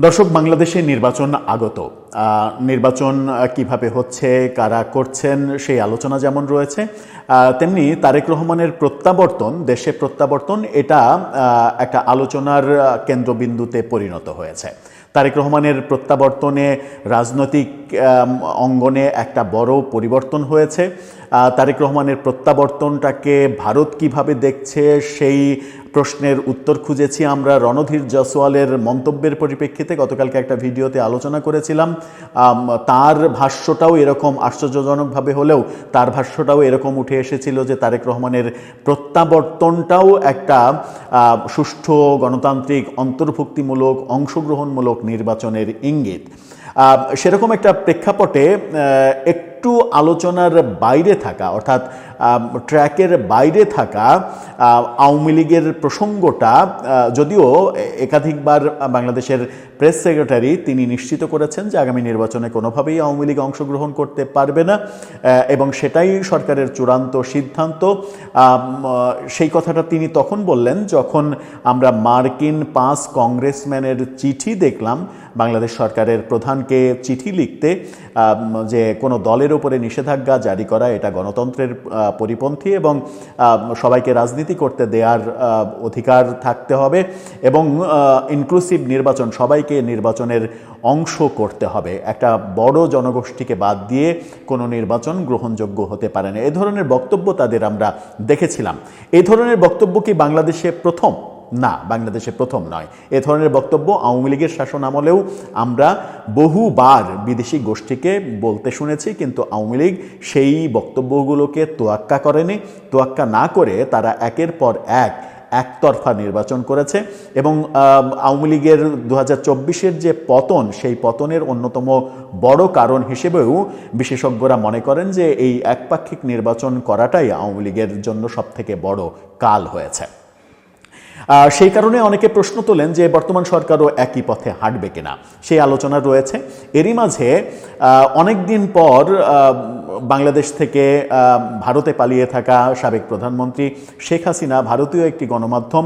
দর্শক, বাংলাদেশে নির্বাচন আগত। নির্বাচন কিভাবে হচ্ছে, কারা করছেন, সেই আলোচনা যেমন রয়েছে, তেমনি তারেক রহমানের প্রত্যাবর্তন, দেশে প্রত্যাবর্তন, এটা একটা আলোচনার কেন্দ্রবিন্দুতে পরিণত হয়েছে। তারেক রহমানের প্রত্যাবর্তনে রাজনৈতিক অঙ্গনে একটা বড় পরিবর্তন হয়েছে। তারেক রহমানের প্রত্যাবর্তনটাকে ভারত কিভাবে দেখছে সেই প্রশ্নের উত্তর খুঁজেছি আমরা রণধীর জয়সওয়ালের মন্তব্যের পরিপ্রেক্ষিতে। গতকালকে একটা ভিডিওতে আলোচনা করেছিলাম। তার ভাষ্যটাও এরকম আশ্চর্যজনকভাবে হলেও তার ভাষ্যটাও এরকম উঠে এসেছিল যে তারেক রহমানের প্রত্যাবর্তনটাও একটা সুষ্ঠু গণতান্ত্রিক অন্তর্ভুক্তিমূলক অংশগ্রহণমূলক নির্বাচনের ইঙ্গিত। সেরকম একটা প্রেক্ষাপটে একটু আলোচনার বাইরে থাকা, অর্থাৎ ট্র্যাকের বাইরে থাকা আওয়ামী লীগের প্রসঙ্গটা, যদিও একাধিকবার বাংলাদেশের প্রেস সেক্রেটারি তিনি নিশ্চিত করেছেন যে আগামী নির্বাচনে কোনোভাবেই আওয়ামী লীগ অংশগ্রহণ করতে পারবে না এবং সেটাই সরকারের চূড়ান্ত সিদ্ধান্ত। সেই কথাটা তিনি তখন বললেন যখন আমরা মার্কিন 5 কংগ্রেসম্যানের চিঠি দেখলাম বাংলাদেশ সরকারের প্রধানকে চিঠি লিখতে যে কোনো দলের উপরে নিষেধাজ্ঞা জারি করা এটা গণতন্ত্রের পরিপন্থী এবং সবাইকে রাজনীতি করতে দেওয়ার অধিকার থাকতে হবে এবং ইনক্লুসিভ নির্বাচন, সবাইকে নির্বাচনের অংশ করতে হবে, একটা বড় জনগোষ্ঠীকে বাদ দিয়ে কোনো নির্বাচন গ্রহণযোগ্য হতে পারে না, এ ধরনের বক্তব্য তাদের আমরা দেখেছিলাম। এই ধরনের বক্তব্য কি বাংলাদেশে প্রথম? না, বাংলাদেশে প্রথম নয়। এ ধরনের বক্তব্য আওয়ামী লীগের শাসন আমলেও আমরা বহুবার বিদেশি গোষ্ঠীকে বলতে শুনেছি, কিন্তু আওয়ামী লীগ সেই বক্তব্যগুলোকে তোয়াক্কা করেনি। তোয়াক্কা না করে তারা একের পর একতরফা নির্বাচন করেছে এবং আওয়ামী লীগের 2024-এর যে পতন, সেই পতনের অন্যতম বড় কারণ হিসেবেও বিশেষজ্ঞরা মনে করেন যে এই একপাক্ষিক নির্বাচন করাটাই আওয়ামী লীগের জন্য সবথেকে বড় কাল হয়েছে। সেই কারণে অনেকে প্রশ্ন তোলেন যে বর্তমান সরকারও একই পথে হাঁটবে কিনা, সেই আলোচনা রয়েছে। এরই মাঝে অনেক দিন পর বাংলাদেশ থেকে ভারতে পালিয়ে থাকা সাবেক প্রধানমন্ত্রী শেখ হাসিনা ভারতীয় একটি গণমাধ্যম,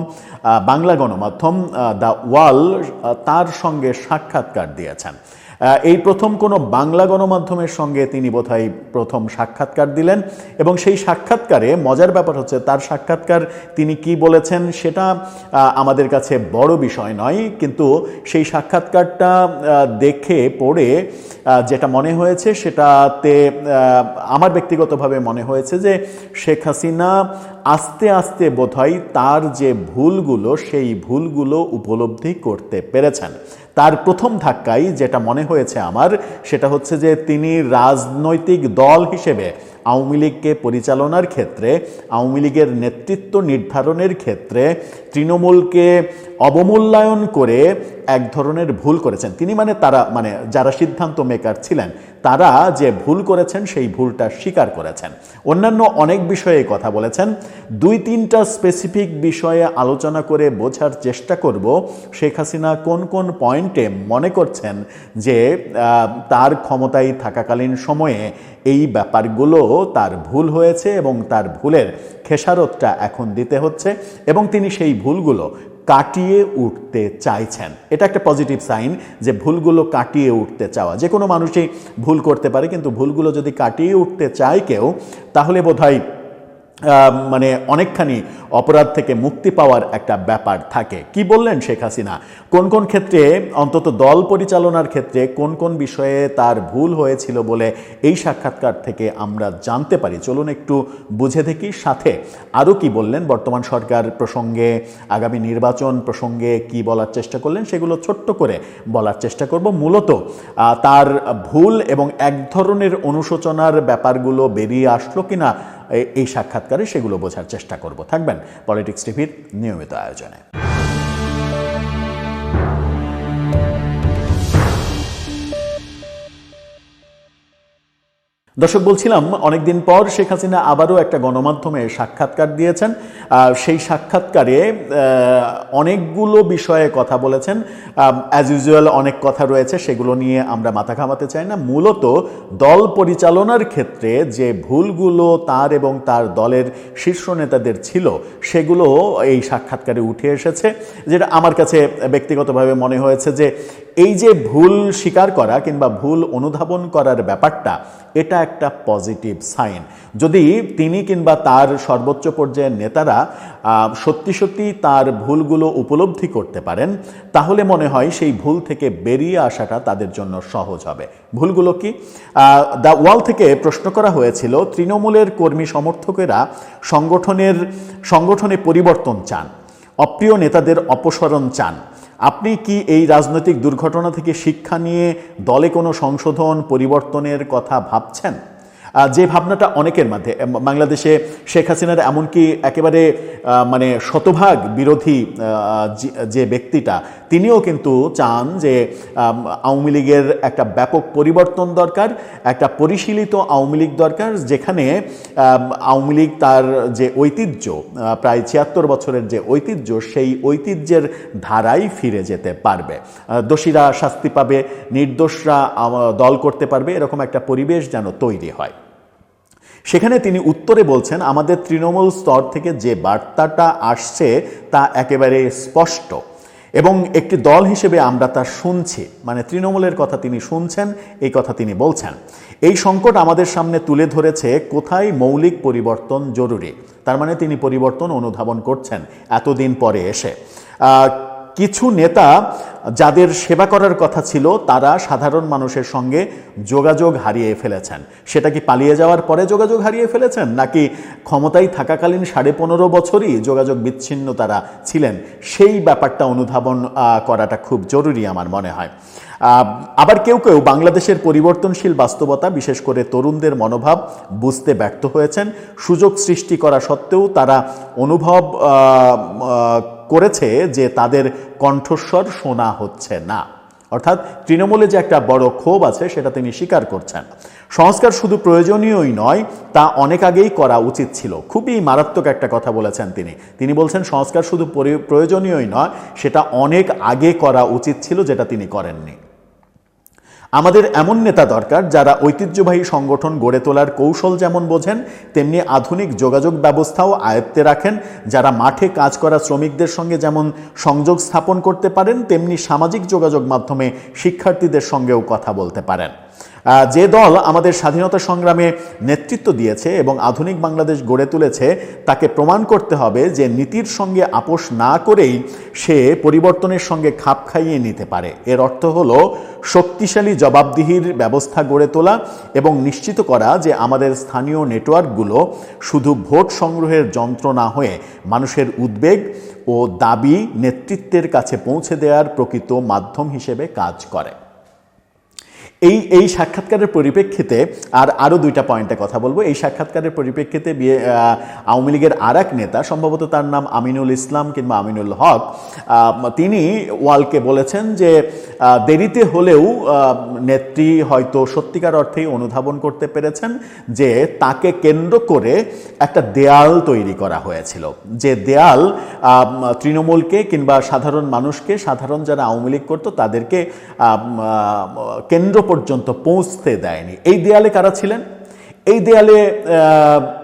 বাংলা গণমাধ্যম দ্য ওয়াল, তার সঙ্গে সাক্ষাৎকার দিয়েছেন। এই প্রথম কোনো বাংলা গণমাধ্যমের সঙ্গে তিনি বোধহয় প্রথম সাক্ষাৎকার দিলেন এবং সেই সাক্ষাৎকারে মজার ব্যাপার হচ্ছে তার সাক্ষাৎকার তিনি কি বলেছেন সেটা আমাদের কাছে বড় বিষয় নয়, কিন্তু সেই সাক্ষাৎকারটা দেখে পড়ে যেটা মনে হয়েছে সেটাতে আমার ব্যক্তিগতভাবে মনে হয়েছে যে শেখ হাসিনা আস্তে আস্তে বোধহয় তার যে ভুলগুলো সেই ভুলগুলো উপলব্ধি করতে পেরেছেন। তার প্রথম ধাক্কায় যেটা মনে হয়েছে আমার সেটা হচ্ছে যে তিনি রাজনৈতিক দল হিসেবে আওয়ামী লীগকে পরিচালনার ক্ষেত্রে, আওয়ামী লীগের নেতৃত্ব নির্ধারণের ক্ষেত্রে তৃণমূলকে অবমূল্যায়ন করে এক ধরনের ভুল করেছেন তিনি। তারা যারা সিদ্ধান্ত মেকার ছিলেন তারা যে ভুল করেছেন সেই ভুলটা স্বীকার করেছেন। অন্যান্য অনেক বিষয়ে কথা বলেছেন। 2-3টা স্পেসিফিক বিষয়ে আলোচনা করে বোঝার চেষ্টা করব শেখ হাসিনা কোন কোন পয়েন্টে মনে করছেন যে তার ক্ষমতায় থাকাকালীন সময়ে এই ব্যাপারগুলো তার ভুল হয়েছে এবং তার ভুলের খেসারতটা এখন দিতে হচ্ছে এবং তিনি সেই ভুলগুলো কাটিয়ে উঠতে চাইছেন। এটা একটা পজিটিভ সাইন যে ভুলগুলো কাটিয়ে উঠতে চাওয়া। যে কোনো মানুষই ভুল করতে পারে, কিন্তু ভুলগুলো যদি কাটিয়ে উঠতে চায় কেউ, তাহলে বোধহয় অনেকখানি অপরাধ থেকে মুক্তি পাওয়ার একটা ব্যাপার থাকে। কি বললেন শেখ হাসিনা, কোন কোন ক্ষেত্রে, অন্তত দল পরিচালনার ক্ষেত্রে কোন কোন বিষয়ে তার ভুল হয়েছিল বলে এই সাক্ষাৎকার থেকে আমরা জানতে পারি। চলুন একটু বুঝে দেখি। সাথে আরও কি বললেন বর্তমান সরকার প্রসঙ্গে, আগামী নির্বাচন প্রসঙ্গে কি বলার চেষ্টা করলেন সেগুলো ছোট্ট করে বলার চেষ্টা করব। মূলত তার ভুল এবং এক ধরনের অনুশোচনার ব্যাপারগুলো বেরিয়ে আসলো কিনা এই সাক্ষাৎকারে সেগুলো বোঝার চেষ্টা করব। থাকবেন পলিটিক্স টিভির নিয়মিত আয়োজনে। দর্শক, বলছিলাম অনেকদিন পর শেখ হাসিনা আবারও একটা গণমাধ্যমে সাক্ষাৎকার দিয়েছেন। সেই সাক্ষাৎকারে অনেকগুলো বিষয়ে কথা বলেছেন। অ্যাজ ইউজুয়াল অনেক কথা রয়েছে, সেগুলো নিয়ে আমরা মাথা ঘামাতে চাই না। মূলত দল পরিচালনার ক্ষেত্রে যে ভুলগুলো তার এবং তার দলের শীর্ষ নেতাদের ছিল সেগুলো এই সাক্ষাৎকারে উঠে এসেছে, যেটা আমার কাছে ব্যক্তিগতভাবে মনে হয়েছে যে এই যে ভুল স্বীকার করা কিংবা ভুল অনুধাবন করার ব্যাপারটা, এটা একটা পজিটিভ সাইন। যদি তিনি কিংবা তার সর্বোচ্চ পর্যায়ের নেতারা সত্যি সত্যি তার ভুলগুলো উপলব্ধি করতে পারেন, তাহলে মনে হয় সেই ভুল থেকে বেরিয়ে আসাটা তাদের জন্য সহজ হবে। ভুলগুলো কি? দ্য ওয়াল থেকে প্রশ্ন করা হয়েছিল, তৃণমূলের কর্মী সমর্থকেরা সংগঠনে পরিবর্তন চান, অপ্রিয় নেতাদের অপসারণ চান। আপনি কি এই রাজনৈতিক দুর্ঘটনা থেকে শিক্ষা নিয়ে দলে কোনো সংশোধন পরিবর্তনের কথা ভাবছেন? যে ভাবনাটা অনেকের মধ্যে, বাংলাদেশে শেখ হাসিনার এমনকি একেবারে মানে শতভাগ বিরোধী যে ব্যক্তিটা, তিনিও কিন্তু চান যে আওয়ামী লীগের একটা ব্যাপক পরিবর্তন দরকার, একটা পরিশীলিত আওয়ামী লীগ দরকার, যেখানে আওয়ামী লীগ তার যে ঐতিহ্য, প্রায় ৭৬ বছরের যে ঐতিহ্য, সেই ঐতিহ্যের ধারায় ফিরে যেতে পারবে। দোষীরা শাস্তি পাবে, নির্দোষরা দল করতে পারবে, এরকম একটা পরিবেশ যেন তৈরি হয়। সেখানে তিনি উত্তরে বলছেন, আমাদের তৃণমূল স্তর থেকে যে বার্তাটা আসছে তা একেবারে স্পষ্ট এবং একটি দল হিসেবে আমরা তা শুনছি। মানে তৃণমূলের কথা তিনি শুনছেন, এই কথা তিনি বলছেন। এই সংকট আমাদের সামনে তুলে ধরেছে কোথায় মৌলিক পরিবর্তন জরুরি। তার মানে তিনি পরিবর্তন অনুধাবন করছেন এতদিন পরে এসে। কিছু নেতা যাদের সেবা করার কথা ছিল, তারা সাধারণ মানুষের সঙ্গে যোগাযোগ হারিয়ে ফেলেছেন। সেটা কি পালিয়ে যাওয়ার পরে যোগাযোগ হারিয়ে ফেলেছেন, নাকি ক্ষমতায় থাকাকালীন 15.5 বছরই যোগাযোগ বিচ্ছিন্ন তারা ছিলেন? সেই ব্যাপারটা অনুধাবন করাটা খুব জরুরি আমার মনে হয়। আবার কেউ কেউ বাংলাদেশের পরিবর্তনশীল বাস্তবতা, বিশেষ করে তরুণদের মনোভাব বুঝতে ব্যর্থ হয়েছেন। সুযোগ সৃষ্টি করা সত্ত্বেও তারা অনুভব করেছে যে তাদের কণ্ঠস্বর শোনা হচ্ছে না। অর্থাৎ তৃণমূলে যে একটা বড় ক্ষোভ আছে, সেটা তিনি স্বীকার করছেন। সংস্কার শুধু প্রয়োজনীয়ই নয়, তা অনেক আগেই করা উচিত ছিল। খুবই মারাত্মক একটা কথা বলেছেন তিনি বলছেন সংস্কার শুধু প্রয়োজনীয়ই নয়, সেটা অনেক আগে করা উচিত ছিল, যেটা তিনি করেননি। আমাদের এমন নেতা দরকার যারা ঐতিহ্যবাহী সংগঠন গড়ে তোলার কৌশল যেমন বোঝেন, তেমনি আধুনিক যোগাযোগ ব্যবস্থাও আয়ত্তে রাখেন, যারা মাঠে কাজ করা শ্রমিকদের সঙ্গে যেমন সংযোগ স্থাপন করতে পারেন, তেমনি সামাজিক যোগাযোগ মাধ্যমে শিক্ষার্থীদের সঙ্গেও কথা বলতে পারেন। যে দল আমাদের স্বাধীনতা সংগ্রামে নেতৃত্ব দিয়েছে এবং আধুনিক বাংলাদেশ গড়ে তুলেছে, তাকে প্রমাণ করতে হবে যে নীতির সঙ্গে আপোষ না করেই সে পরিবর্তনের সঙ্গে খাপ খাইয়ে নিতে পারে। এর অর্থ হলো শক্তিশালী জবাবদিহির ব্যবস্থা গড়ে তোলা এবং নিশ্চিত করা যে আমাদের স্থানীয় নেটওয়ার্কগুলো শুধু ভোট সংগ্রহের যন্ত্র না হয়ে মানুষের উদ্বেগ ও দাবি নেতৃত্বের কাছে পৌঁছে দেওয়ার প্রকৃত মাধ্যম হিসেবে কাজ করে। এই সাক্ষাৎকারের পরিপ্রেক্ষিতে আরও দুইটা পয়েন্টে কথা বলবো। এই সাক্ষাৎকারের পরিপ্রেক্ষিতে আওয়ামী লীগের আর এক নেতা, সম্ভবত তার নাম আমিনুল ইসলাম কিংবা আমিনুল হক, তিনি ওয়ালকে বলেছেন যে দেরিতে হলেও নেত্রী হয়তো সত্যিকার অর্থেই অনুধাবন করতে পেরেছেন যে তাকে কেন্দ্র করে একটা দেয়াল তৈরি করা হয়েছিল, যে দেয়াল তৃণমূলকে কিংবা সাধারণ মানুষকে, সাধারণ যারা আওয়ামী লীগ করতো তাদেরকে কেন্দ্র পর্যন্ত পৌঁছতে দেয়নি। এই দেয়ালে কারা ছিলেন? এই দেয়ালে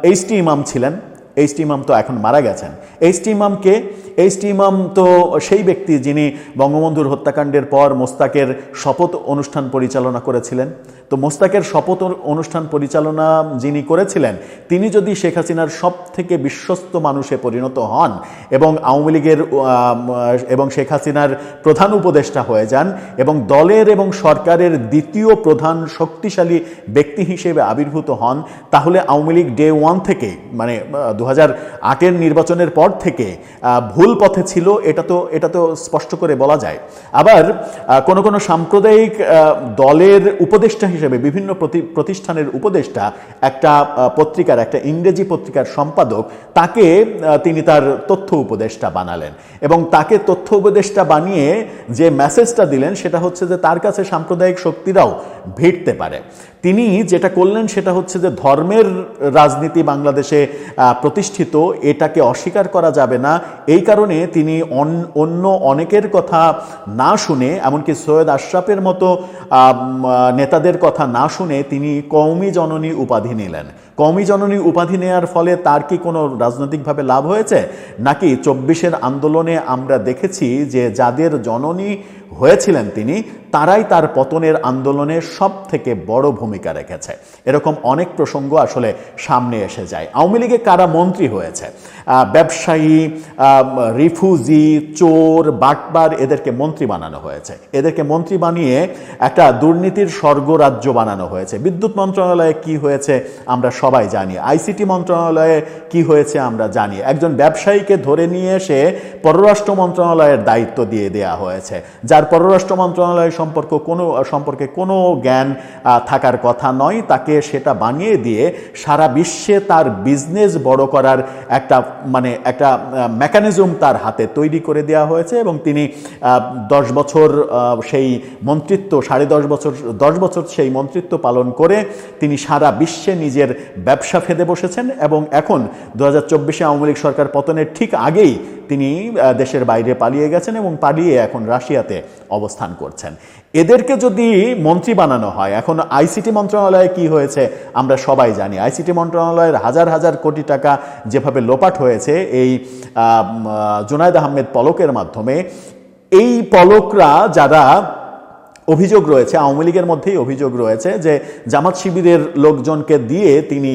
এইচটি ইমাম ছিলেন। এইচটি ইমাম তো এখন মারা গেছেন। এইচটি ইমাম তো সেই ব্যক্তি যিনি বঙ্গবন্ধুর হত্যাকাণ্ডের পর মোস্তাকের শপথ অনুষ্ঠান পরিচালনা করেছিলেন। তো মোস্তাকের শপথ অনুষ্ঠান পরিচালনা যিনি করেছিলেন, তিনি যদি শেখ হাসিনার সব থেকে বিশ্বস্ত মানুষে পরিণত হন এবং আওয়ামী লীগের এবং শেখ হাসিনার প্রধান উপদেষ্টা হয়ে যান এবং দলের এবং সরকারের দ্বিতীয় প্রধান শক্তিশালী ব্যক্তি হিসেবে আবির্ভূত হন, তাহলে আওয়ামী লীগ ডে ওয়ান থেকে, মানে 2008-এর নির্বাচনের পর থেকে ভুল পথে ছিল, এটা তো স্পষ্ট করে বলা যায়। আবার কোনো সাম্প্রদায়িক দলের উপদেষ্টা হিসেবে, বিভিন্ন প্রতিষ্ঠানের উপদেষ্টা, একটা পত্রিকার, একটা ইংরেজি পত্রিকার সম্পাদক, তাকে তিনি তার তথ্য উপদেষ্টা বানালেন এবং তাকে তথ্য উপদেষ্টা বানিয়ে যে মেসেজটা দিলেন সেটা হচ্ছে যে তার কাছে সাম্প্রদায়িক শক্তিরাও ভিড়তে পারে। তিনি যেটা করলেন সেটা হচ্ছে যে ধর্মের রাজনীতি বাংলাদেশে প্রতিষ্ঠিত, এটাকে অস্বীকার করা যাবে না। এই কারণে তিনি অন্য অনেকের কথা না শুনে, এমনকি সৈয়দ আশরাফের মতো নেতাদের কথা না শুনে তিনি কওমি জননী উপাধি নিলেন। কওমি জননী উপাধি নেয়ার ফলে তার কি কোনো রাজনৈতিকভাবে লাভ হয়েছে, নাকি 24-এর আন্দোলনে আমরা দেখেছি যে যাদের জননী হয়েছিলেন তিনি, তারাই তার পতনের আন্দোলনে সব থেকে বড় ভূমিকা রেখেছে? এরকম অনেক প্রসঙ্গ আসলে সামনে এসে যায়। আওয়ামী লীগে কারা মন্ত্রী হয়েছে? ব্যবসায়ী, রিফিউজি, চোর, বাটপার, এদেরকে মন্ত্রী বানানো হয়েছে। এদেরকে মন্ত্রী বানিয়ে একটা দুর্নীতির স্বর্গরাজ্য বানানো হয়েছে। বিদ্যুৎ মন্ত্রণালয়ে কি হয়েছে আমরা সবাই জানি, আইসিটি মন্ত্রণালয়ে কি হয়েছে আমরা জানি। একজন ব্যবসায়ীকে ধরে নিয়ে এসে পররাষ্ট্র মন্ত্রণালয়ের দায়িত্ব দিয়ে দেওয়া হয়েছে, যার পররাষ্ট্র মন্ত্রণালয় সম্পর্কে কোনো জ্ঞান থাকার কথা নয়। তাকে সেটা বানিয়ে দিয়ে সারা বিশ্বে তার বিজনেস বড় করার একটা মেকানিজম তার হাতে তৈরি করে দেওয়া হয়েছে, এবং তিনি 10 বছর সেই মন্ত্রিত্ব, 10.5 বছর সেই মন্ত্রিত্ব পালন করে তিনি সারা বিশ্বে নিজের ব্যবসা ফেদে বসেছেন। এবং এখন 2024-এ আওয়ামী লীগ সরকার পতনের ঠিক আগেই তিনি দেশের বাইরে পালিয়ে গেছেন এবং পালিয়ে এখন রাশিয়াতে অবস্থান করছেন। এদেরকে যদি মন্ত্রী বানানো হয়, এখন আইসিটি মন্ত্রণালয়ে কি হয়েছে আমরা সবাই জানি। আইসিটি মন্ত্রণালয়ের হাজার হাজার কোটি টাকা যেভাবে লোপাট হয়েছে এই জুনায়েদ আহমেদ পলকের মাধ্যমে, এই পলকরা যারা অভিযোগ রয়েছে, আওয়ামী লীগের মধ্যেই অভিযোগ রয়েছে যে জামাত শিবিরের লোকজনকে দিয়ে তিনি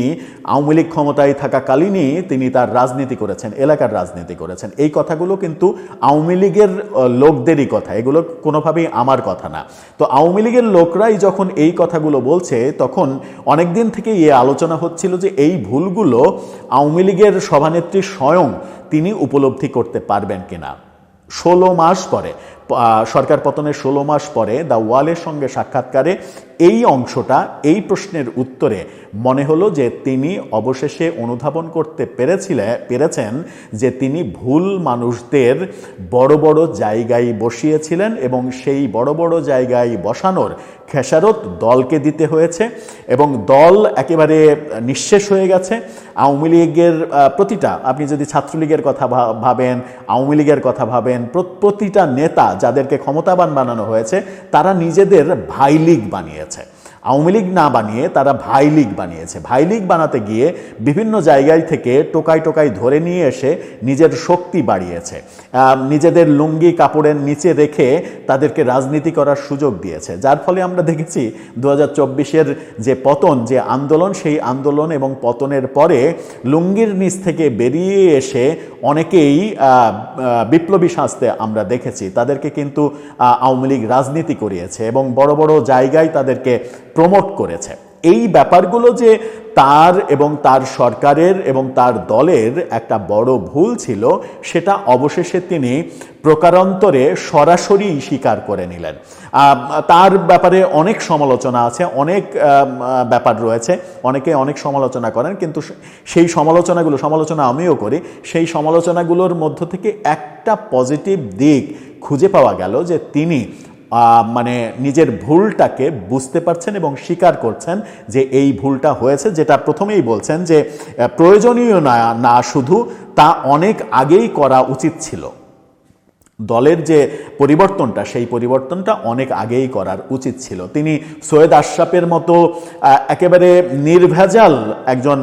আওয়ামী লীগ ক্ষমতায় থাকাকালীনই তিনি তার রাজনীতি করেছেন, এলাকার রাজনীতি করেছেন। এই কথাগুলো কিন্তু আওয়ামী লীগের লোকদেরই কথা, এগুলো কোনোভাবেই আমার কথা না। তো আওয়ামী লীগের লোকরাই যখন এই কথাগুলো বলছে, তখন অনেক দিন থেকে আলোচনা হচ্ছিল যে এই ভুলগুলো আওয়ামী লীগের সভানেত্রী স্বয়ং তিনি উপলব্ধি করতে পারবেন কিনা। 16 মাস পরে, সরকার পতনের 16 মাস পরে দ্য ওয়ালের সঙ্গে সাক্ষাৎকারে এই অংশটা, এই প্রশ্নের উত্তরে মনে হলো যে তিনি অবশেষে অনুধাবন করতে পেরেছেন যে তিনি ভুল মানুষদের বড় বড় জায়গায় বসিয়েছিলেন, এবং সেই বড় বড় জায়গায় বসানোর খেসারত দলকে দিতে হয়েছে, এবং দল একেবারে নিঃশেষ হয়ে গেছে। আওয়ামী লীগের প্রতিটা, আপনি যদি ছাত্রলীগের কথা ভাবেন, আওয়ামী লীগের কথা ভাবেন, প্রতিটা নেতা যাদেরকে ক্ষমতাবান বানানো হয়েছে তারা নিজেদের ভাই লীগ বানিয়েছে। আওয়ামী লীগ না বানিয়ে তারা ভাই লীগ বানিয়েছে। ভাই লীগ বানাতে গিয়ে বিভিন্ন জায়গায় থেকে টোকাই ধরে নিয়ে এসে নিজের শক্তি বাড়িয়েছে, নিজেদের লুঙ্গি কাপড়ের নিচে রেখে তাদেরকে রাজনীতি করার সুযোগ দিয়েছে। যার ফলে আমরা দেখেছি 2024-এর যে পতন, যে আন্দোলন, সেই আন্দোলন এবং পতনের পরে লুঙ্গির নিচ থেকে বেরিয়ে এসে অনেকেই বিপ্লবী সাজতে আমরা দেখেছি। তাদেরকে কিন্তু আওয়ামী লীগ রাজনীতি করিয়েছে এবং বড় বড় জায়গায় তাদেরকে প্রমোট করেছে। এই ব্যাপারগুলো যে তার এবং তার সরকারের এবং তার দলের একটা বড় ভুল ছিল, সেটা অবশেষে তিনি প্রকারান্তরে সরাসরি স্বীকার করে নিলেন। তার ব্যাপারে অনেক সমালোচনা আছে, অনেক ব্যাপার রয়েছে, অনেকে অনেক সমালোচনা করেন, কিন্তু সেই সমালোচনা আমিও করি। সেই সমালোচনাগুলোর মধ্য থেকে একটা পজিটিভ দিক খুঁজে পাওয়া গেল যে তিনি নিজের ভুলটাকে বুঝতে পারছেন এবং স্বীকার করছেন যে এই ভুলটা হয়েছে, যেটা প্রথমেই বলছেন যে প্রয়োজনীয় না শুধু, তা অনেক আগেই করা উচিত ছিল। দলের যে পরিবর্তনটা, সেই পরিবর্তনটা অনেক আগেই করার উচিত ছিল। তিনি সৈয়দ আশরাফের মতো একেবারে নির্ভেজাল একজন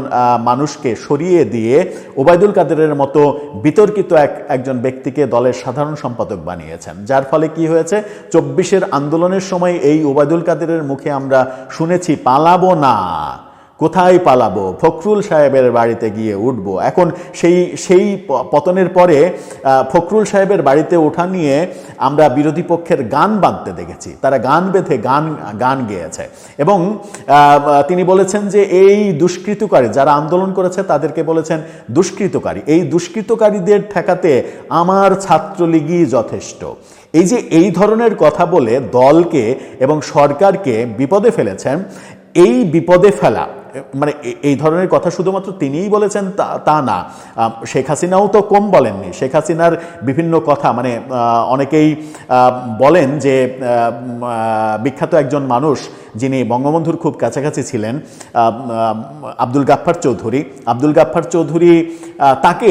মানুষকে সরিয়ে দিয়ে ওবায়দুল কাদেরের মতো বিতর্কিত একজন ব্যক্তিকে দলের সাধারণ সম্পাদক বানিয়েছেন। যার ফলে কি হয়েছে, 24-এর আন্দোলনের সময় এই ওবায়দুল কাদেরের মুখে আমরা শুনেছি পালাবো না, কোথায় পালাবো, ফখরুল সাহেবের বাড়িতে গিয়ে উঠব। এখন সেই পতনের পরে ফখরুল সাহেবের বাড়িতে ওঠা নিয়ে আমরা বিরোধী পক্ষের গান বাঁধতে দেখেছি। তারা গান বেঁধে গান গেয়েছে এবং তিনি বলেছেন যে এই দুষ্কৃতকারী যারা আন্দোলন করেছে তাদেরকে বলেছেন দুষ্কৃতকারী। এই দুষ্কৃতকারীদের ঠেকাতে আমার ছাত্রলীগই যথেষ্ট। এই যে এই ধরনের কথা বলে দলকে এবং সরকারকে বিপদে ফেলেছেন, এই বিপদে ফেলা এই ধরনের কথা শুধুমাত্র তিনিই বলেছেন তা না, শেখ হাসিনাও তো কম বলেননি। শেখ হাসিনার বিভিন্ন কথা অনেকেই বলেন যে বিখ্যাত একজন মানুষ যিনি বঙ্গবন্ধুর খুব কাছাকাছি ছিলেন, আব্দুল গাফফার চৌধুরী, তাকে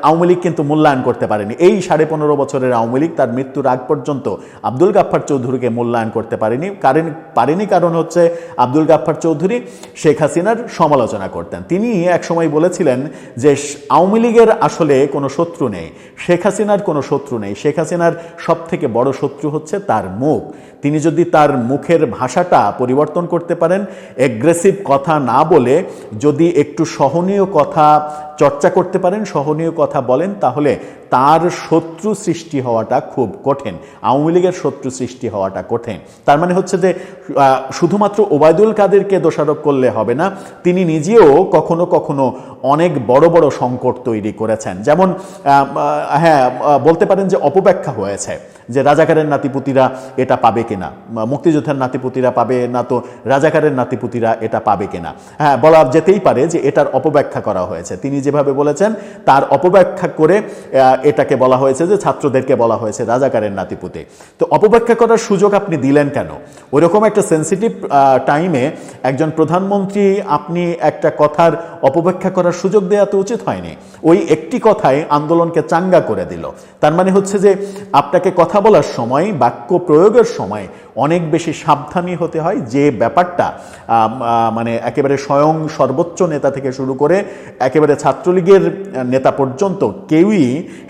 আওয়ামী লীগ কিন্তু মূল্যায়ন করতে পারেনি। এই 15.5 বছরের আওয়ামী লীগ তার মৃত্যুর আগ পর্যন্ত আব্দুল গাফফার চৌধুরীকে মূল্যায়ন করতে পারেনি। কারণ হচ্ছে আব্দুল গাফফার চৌধুরী শেখ হাসিনার সমালোচনা করতেন। তিনি একসময় বলেছিলেন যে আওয়ামী লীগের আসলে কোনো শত্রু নেই, শেখ হাসিনার কোনো শত্রু নেই, শেখ হাসিনার সবথেকে বড় শত্রু হচ্ছে তার মুখ। তিনি যদি তার মুখের ভাষাটা পরিবর্তন করতে পারেন, এগ্রেসিভ কথা না বলে যদি একটু সহনীয় কথা চর্চা করতে পারেন, সহনীয় কথা বলেন, তাহলে তার শত্রু সৃষ্টি হওয়াটা খুব কঠিন, আওয়ামী লীগের শত্রু সৃষ্টি হওয়াটা কঠিন। তার মানে হচ্ছে যে শুধুমাত্র ওবায়দুল কাদেরকে দোষারোপ করলে হবে না, তিনি নিজেও কখনো কখনো অনেক বড় বড় সংকট তৈরি করেছেন। যেমন হ্যাঁ, বলতে পারেন যে অপব্যাখ্যা হয়েছে যে রাজাকারের নাতিপুতিরা এটা পাবে কিনা, মুক্তিযোদ্ধার নাতিপুতিরা পাবে না তো রাজাকারের নাতিপুতিরা এটা পাবে কিনা। হ্যাঁ, বলা যেতেই পারে যে এটার অপব্যাখ্যা করা হয়েছে। তিনি যেভাবে বলেছেন তার অপব্যাখ্যা করে এটাকে বলা হয়েছে যে ছাত্রদেরকে বলা হয়েছে রাজাকারের নাতিপুতি। তো অপব্যাখ্যা করার সুযোগ আপনি দিলেন কেন? ওইরকম একটা সেন্সিটিভ টাইমে একজন প্রধানমন্ত্রী আপনি একটা কথার অপব্যাখ্যা করার সুযোগ দেওয়া তো উচিত হয়নি। ওই একটি কথাই আন্দোলনকে চাঙ্গা করে দিল। তার মানে হচ্ছে যে আপনাকে কথা বলার সময়, বাক্য প্রয়োগের সময় অনেক বেশি সাবধানী হতে হয়। যে ব্যাপারটা মানে একেবারে স্বয়ং সর্বোচ্চ নেতা থেকে শুরু করে একেবারে ছাত্রলীগের নেতা পর্যন্ত কেউই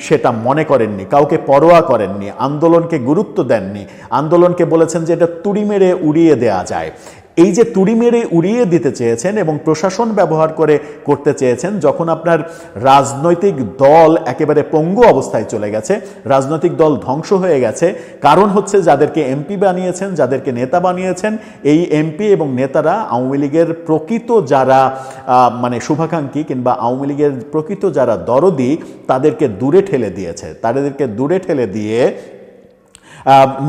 সেটা মনে করেননি, কাউকে পরোয়া করেননি, আন্দোলনকে গুরুত্ব দেননি, আন্দোলনকে বলেছেন যে এটা তুড়ি মেরে উড়িয়ে দেওয়া যায়। এই যে তুড়ি মেরে উড়িয়ে দিতে চেয়েছেন এবং প্রশাসন ব্যবহার করে করতে চেয়েছেন, যখন আপনার রাজনৈতিক দল একেবারে পঙ্গু অবস্থায় চলে গেছে, রাজনৈতিক দল ধ্বংস হয়ে গেছে, কারণ হচ্ছে যাদেরকে এমপি বানিয়েছেন, যাদেরকে নেতা বানিয়েছেন, এই এমপি এবং নেতারা আওয়ামী লীগের প্রকৃত যারা মানে শুভাকাঙ্ক্ষী কিংবা আওয়ামী লীগের প্রকৃত যারা দরদি, তাদেরকে দূরে ঠেলে দিয়েছে। তাদেরকে দূরে ঠেলে দিয়ে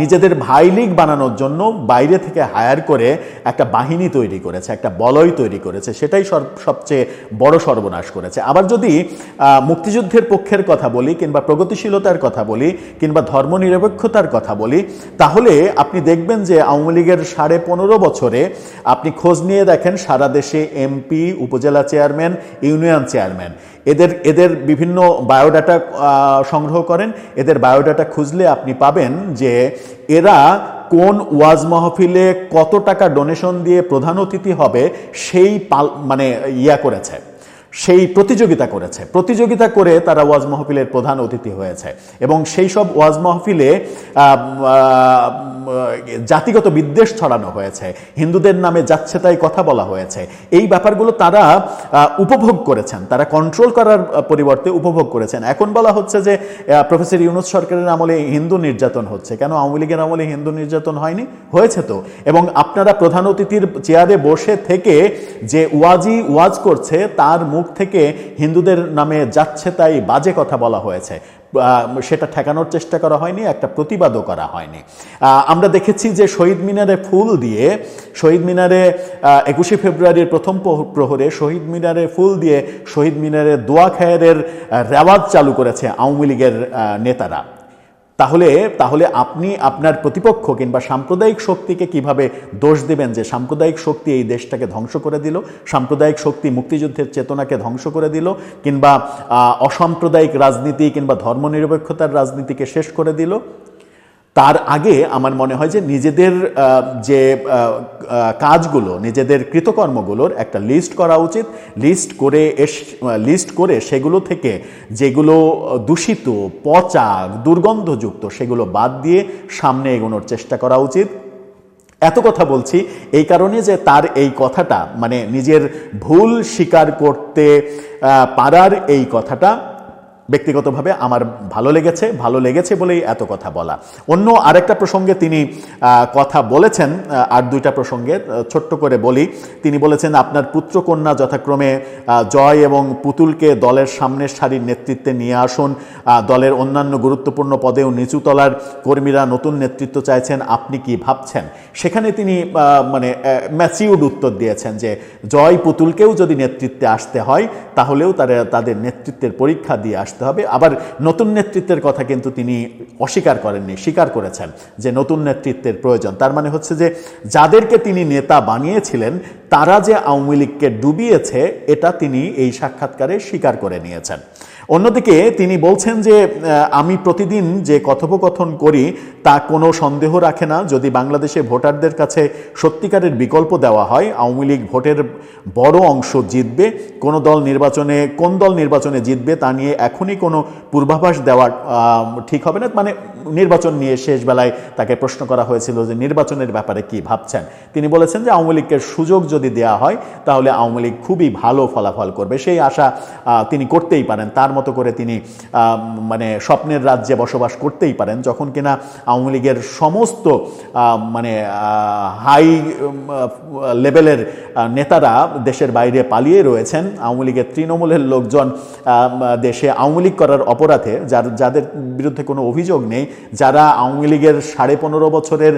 নিজেদের ভাই লীগ বানানোর জন্য বাইরে থেকে হায়ার করে একটা বাহিনী তৈরি করেছে, একটা বলয় তৈরি করেছে। সেটাই সবচেয়ে বড় সর্বনাশ করেছে। আবার যদি মুক্তিযুদ্ধের পক্ষের কথা বলি কিংবা প্রগতিশীলতার কথা বলি কিংবা ধর্মনিরপেক্ষতার কথা বলি, তাহলে আপনি দেখবেন যে আওয়ামী লীগের 15.5 বছরে আপনি খোঁজ নিয়ে দেখেন সারা দেশে এমপি, উপজেলা চেয়ারম্যান, ইউনিয়ন চেয়ারম্যান, এদের বিভিন্ন বায়োডাটা সংগ্রহ করেন। এদের বায়োডাটা খুঁজলে আপনি পাবেন যে এরা কোন ওয়াজ মাহফিলে কত টাকা ডোনেশন দিয়ে প্রধান অতিথি হবে সেই মানে করেছে, সেই প্রতিযোগিতা করে তারা ওয়াজ মাহফিলের প্রধান অতিথি হয়েছে। এবং সেই সব ওয়াজ মাহফিলে জাতিগত বিদ্বেষ ছড়ানো হয়েছে, হিন্দুদের নামে যাচ্ছে তাই কথা বলা হয়েছে। এই ব্যাপারগুলো তারা উপভোগ করেছেন, তারা কন্ট্রোল করার পরিবর্তে উপভোগ করেছেন। এখন বলা হচ্ছে যে প্রফেসর ইউনূস সরকারের আমলে হিন্দু নির্যাতন হচ্ছে। কেন আওয়ামী লীগের আমলে হিন্দু নির্যাতন হয়নি? হয়েছে তো। এবং আপনারা প্রধান অতিথির চেয়ারে বসে থেকে যে ওয়াজ করছে তার মুখ থেকে হিন্দুদের নামে যাচ্ছে তাই বাজে কথা বলা হয়েছে, সেটা ঠেকানোর চেষ্টা করা হয়নি, একটা প্রতিবাদও করা হয়নি। আমরা দেখেছি যে শহীদ মিনারে ফুল দিয়ে, শহীদ মিনারে 21শে ফেব্রুয়ারির প্রথম প্রহরে শহীদ মিনারে ফুল দিয়ে শহীদ মিনারে দোয়া খায়েরের রেওয়াজ চালু করেছে আওয়ামী লীগের নেতারা। তাহলে আপনি আপনার প্রতিপক্ষ কিংবা সাম্প্রদায়িক শক্তিকে কিভাবে দোষ দেবেন যে সাম্প্রদায়িক শক্তি এই দেশটাকে ধ্বংস করে দিল, সাম্প্রদায়িক শক্তি মুক্তিযুদ্ধের চেতনাকে ধ্বংস করে দিল, কিংবা অসাম্প্রদায়িক রাজনীতি কিংবা ধর্মনিরপেক্ষতার রাজনীতিকে শেষ করে দিল? তার আগে আমার মনে হয় যে নিজেদের যে কাজগুলো, নিজেদের কৃতকর্মগুলোর একটা লিস্ট করা উচিত। লিস্ট করে সেগুলো থেকে যেগুলো দূষিত, পচা, দুর্গন্ধযুক্ত সেগুলো বাদ দিয়ে সামনে এগোনোর চেষ্টা করা উচিত। এত কথা বলছি এই কারণে যে তার এই কথাটা, মানে নিজের ভুল স্বীকার করতে পারার এই কথাটা ব্যক্তিগতভাবে আমার ভালো লেগেছে বলেই এত কথা বলা। অন্য আরেকটা প্রসঙ্গে তিনি কথা বলেছেন, আর দুইটা প্রসঙ্গে ছোট্ট করে বলি। তিনি বলেছেন আপনার পুত্র কন্যা যথাক্রমে জয় এবং পুতুলকে দলের সামনের সারির নেতৃত্বে নিয়ে আসুন, দলের অন্যান্য গুরুত্বপূর্ণ পদেও নিচু তলার কর্মীরা নতুন নেতৃত্ব চাইছেন, আপনি কি ভাবছেন? সেখানে তিনি মানে ম্যাচিউর্ড উত্তর দিয়েছেন যে জয় পুতুলকেও যদি নেতৃত্বে আসতে হয় তাহলেও তাদের নেতৃত্বের পরীক্ষা দিয়ে আসতে হবে। আবার নতুন নেতৃত্বের কথা কিন্তু তিনি অস্বীকার করেননি, স্বীকার করেছেন যে নতুন নেতৃত্বের প্রয়োজন। তার মানে হচ্ছে যে যাদেরকে তিনি নেতা বানিয়েছিলেন তারা যে আওয়ামী লীগকে ডুবিয়েছে এটা তিনি এই সাক্ষাৎকারে স্বীকার করে নিয়েছেন। অন্যদিকে তিনি বলছেন যে আমি প্রতিদিন যে কথোপকথন করি তা কোনো সন্দেহ রাখে না, যদি বাংলাদেশে ভোটারদের কাছে সত্যিকারের বিকল্প দেওয়া হয় আওয়ামী লীগ ভোটের বড় অংশ জিতবে। কোন দল নির্বাচনে জিতবে তা নিয়ে এখনই কোনো পূর্বাভাস দেওয়া ঠিক হবে না। মানে নির্বাচন নিয়ে শেষ বেলায় তাকে প্রশ্ন করা হয়েছিল যে নির্বাচনের ব্যাপারে কি ভাবছেন। তিনি বলেছেন যে আওয়ামী লীগকে সুযোগ যদি দেওয়া হয় তাহলে আওয়ামী লীগ খুবই ভালো ফলাফল করবে, সেই আশা তিনি করতেই পারেন। তার মতো করে তিনি মানে স্বপ্নের রাজ্যে বসবাস করতেই পারেন, যখন কিনা আওয়ামী লীগের সমস্ত মানে হাই লেভেলের নেতারা দেশের বাইরে পালিয়ে রয়েছেন। আওয়ামী লীগের তৃণমূলের লোকজন দেশে আওয়ামী লীগ করার অপরাধে যাদের বিরুদ্ধে কোনো অভিযোগ নেই, যারা আওয়ামী লীগের 15.5 বছরের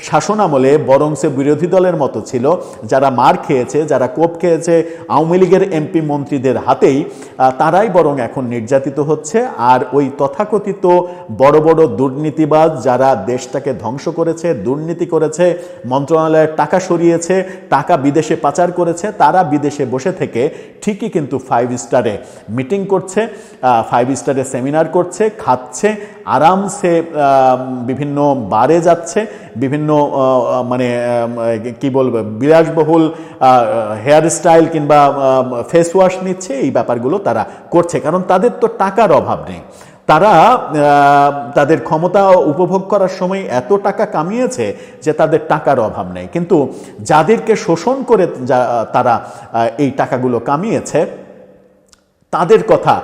শাসনামলে বরংসে বিরোধী দলের মতো ছিল, যারা মার খেয়েছে, যারা কোপ খেয়েছে আওয়ামী লীগের এমপি মন্ত্রীদের হাতেই, তারাই বরং এখন নির্যাতিত হচ্ছে। আর ওই তথাকথিত বড় বড় দুর্নীতিবাজ যারা দেশটাকে ধ্বংস করেছে, দুর্নীতি করেছে, মন্ত্রণালয়ের টাকা সরিয়েছে, টাকা বিদেশে পাচার করেছে, তারা বিদেশে বসে থেকে ঠিকই কিন্তু 5 স্টারে মিটিং করছে, 5 স্টারে সেমিনার করছে, খাচ্ছে, আরামসে বিভিন্ন বারে যাচ্ছে, বিভিন্ন মানে কি বলবো বিলাসবহুল হেয়ার স্টাইল কিংবা ফেস ওয়াশ নিচ্ছে। এই ব্যাপারগুলো তারা করছে কারণ তাদের তো টাকার অভাব নেই। তারা তাদের ক্ষমতা উপভোগ করার সময় এত টাকা কামিয়েছে যে তাদের টাকার অভাব নেই। কিন্তু যাদেরকে শোষণ করে তারা এই টাকাগুলো কামিয়েছে তাদের কথা,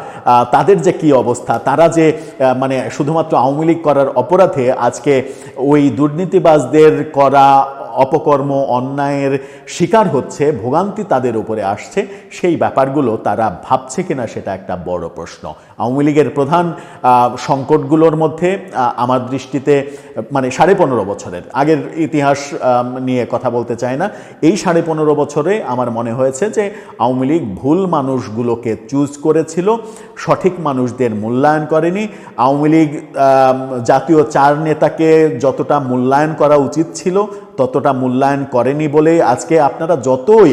তাদের যে কি অবস্থা, তারা যে মানে শুধুমাত্র আওয়ামী লীগ করার অপরাধে আজকে ওই দুর্নীতিবাজদের করা অপকর্ম অন্যায়ের শিকার হচ্ছে, ভোগান্তি তাদের উপরে আসছে, সেই ব্যাপারগুলো তারা ভাবছে কিনা সেটা একটা বড় প্রশ্ন। আওয়ামী লীগের প্রধান সংকটগুলোর মধ্যে আমার দৃষ্টিতে মানে 15.5 বছরের আগের ইতিহাস নিয়ে কথা বলতে চাই না, এই 15.5 বছরে আমার মনে হয়েছে যে আওয়ামী লীগ ভুল মানুষগুলোকে চুজ করেছিল, সঠিক মানুষদের মূল্যায়ন করেনি। আওয়ামী লীগ জাতীয় 4 নেতাকে যতটা মূল্যায়ন করা উচিত ছিল ততটা মূল্যায়ন করেনি বলে আজকে আপনারা যতই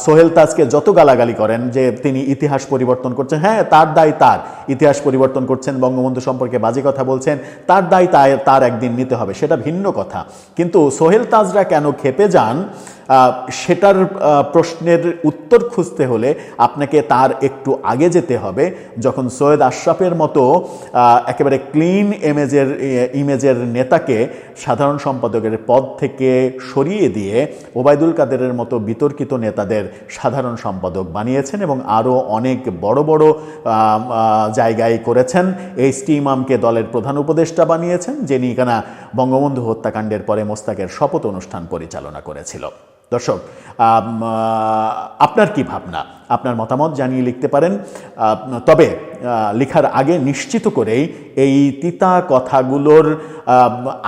সোহেল তাজকে যত গালাগালি করেন যে তিনি ইতিহাস পরিবর্তন করছেন, হ্যাঁ তার দায়, তার ইতিহাস পরিবর্তন করছেন, বঙ্গবন্ধু সম্পর্কে বাজে কথা বলছেন, তার দায় তার একদিন নিতে হবে, সেটা ভিন্ন কথা। কিন্তু সোহেল তাজরা কেন খেপে যান সেটার প্রশ্নের উত্তর খুঁজতে হলে আপনাকে তার একটু আগে যেতে হবে, যখন সৈয়দ আশরাফের মতো একেবারে ক্লিন ইমেজের নেতাকে সাধারণ সম্পাদকের পদ থেকে সরিয়ে দিয়ে ওবায়দুল কাদেরের মতো বিতর্কিত নেতাদের সাধারণ সম্পাদক বানিয়েছেন এবং আরও অনেক বড় বড় জায়গায় করেছেন। এইচটি ইমামকে দলের প্রধান উপদেষ্টা বানিয়েছেন, যিনি কিনা বঙ্গবন্ধু হত্যাকাণ্ডের পরে মোস্তাকের শপথ অনুষ্ঠান পরিচালনা করেছিল। দর্শক, আপনার কি ভাবনা, আপনার মতামত জানিয়ে লিখতে পারেন। তবে লেখার আগে নিশ্চিত করেই এই তিতা কথাগুলোর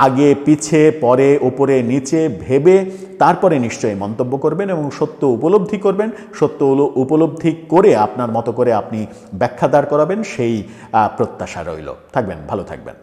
আগে পিছে পরে ওপরে নিচে ভেবে তারপরে নিশ্চয়ই মন্তব্য করবেন এবং সত্য উপলব্ধি করবেন। সত্য উপলব্ধি করে আপনার মতো করে আপনি ব্যাখ্যা দাঁড় করাবেন, সেই প্রত্যাশা রইল। থাকবেন, ভালো থাকবেন।